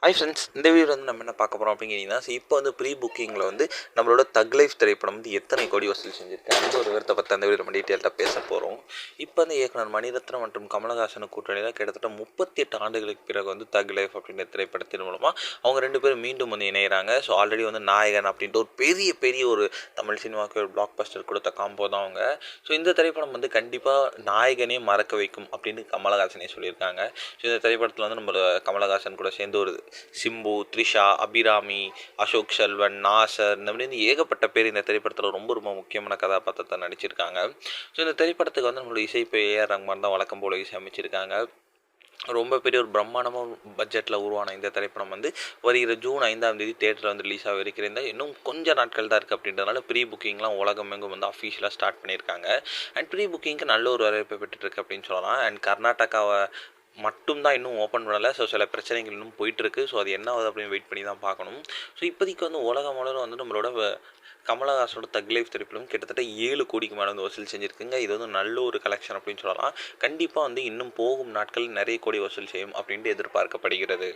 Hi friends, இந்த video வந்து நம்ம என்ன பார்க்க போகிறோம் அப்படிங்கிறீங்கன்னா, இப்போ வந்து ப்ரீ புக்கிங்கில் வந்து நம்மளோட தக் லைஃப் திரைப்படம் வந்து எத்தனை கோடி வசூல் செஞ்சுருக்கு அந்த ஒரு விவரத்தை பற்றி அந்த வீடியோ நம்ம டீட்டெயில்டாக பேச போகிறோம். இப்போ வந்து இயக்குனர் மணிரத்னம் மற்றும் கமலஹாசன் கூட்டணியில் கிட்டத்தட்ட 38 ஆண்டுகளுக்கு பிறகு வந்து தக் லைஃப் அப்படின்ற திரைப்படத்தின் மூலமாக அவங்க ரெண்டு பேரும் மீண்டும் வந்து இணைகிறாங்க. ஸோ ஆல்ரெடி வந்து நாயகன் அப்படின்ட்டு ஒரு பெரிய பெரிய ஒரு தமிழ் சினிமாவுக்கு ஒரு பிளாக் பஸ்டர் கொடுத்த காம்போ தான் அவங்க. ஸோ இந்த திரைப்படம் வந்து கண்டிப்பாக நாயகனே மறக்க வைக்கும் அப்படின்னு கமலஹாசனே சொல்லியிருக்காங்க. ஸோ இந்த திரைப்படத்தில் வந்து நம்ம கமலஹாசன் கூட சேர்ந்து ஒரு சிம்பு, த்ரிஷா, அபிராமி, அசோக் செல்வன், நாசர், இந்த மாதிரி ஏகப்பட்ட பேர் இந்த திரைப்படத்தில் ரொம்ப ரொம்ப முக்கியமான கதாபாத்திரத்தை நடிச்சிருக்காங்க. ஸோ இந்த திரைப்படத்துக்கு வந்து நம்மளோட இசைப்பு ஏஆர் ரஹ்மான் தான் வழக்கம் போல இசை அமைச்சிருக்காங்க. ரொம்ப பெரிய ஒரு பிரம்மாண்டமான பட்ஜெட்டில் உருவான இந்த திரைப்படம் வந்து வருகிற ஜூன் 5ஆம் தேதி தேட்டரில் வந்து ரிலீஸ் ஆக இருக்கிறது. இன்னும் கொஞ்சம் நாட்கள் தான் இருக்குது. அப்படின்றதுனால ப்ரீ புக்கிங்லாம் உலகம் எங்கும் வந்து அஃபீஷியலாக ஸ்டார்ட் பண்ணியிருக்காங்க. அண்ட் ப்ரீ புக்கிங்க்கு நல்ல ஒரு வரவேற்பை பெற்றுருக்கு அப்படின்னு சொல்லலாம். அண்ட் கர்நாடகாவை மட்டும்தான் இன்னும் ஓப்பன் பண்ணலை. ஸோ சில பிரச்சனைகள் இன்னும் போயிட்டுருக்கு. ஸோ அது என்ன ஆகுது அப்படின்னு வெயிட் பண்ணி தான் பார்க்கணும். ஸோ இப்போதைக்கு வந்து உலகம் முழுவதும் வந்து நம்மளோட கமலஹாசனோட தக் லைஃப் திரைப்படம் கிட்டத்தட்ட 7 கோடிக்கு மேலே வந்து வசூல் செஞ்சுருக்குங்க. இது வந்து நல்ல ஒரு கலெக்ஷன் அப்படின்னு சொல்லலாம். கண்டிப்பாக வந்து இன்னும் போகும் நாட்கள் நிறைய கோடி வசூல் செய்யும் அப்படின்ட்டு எதிர்பார்க்கப்படுகிறது.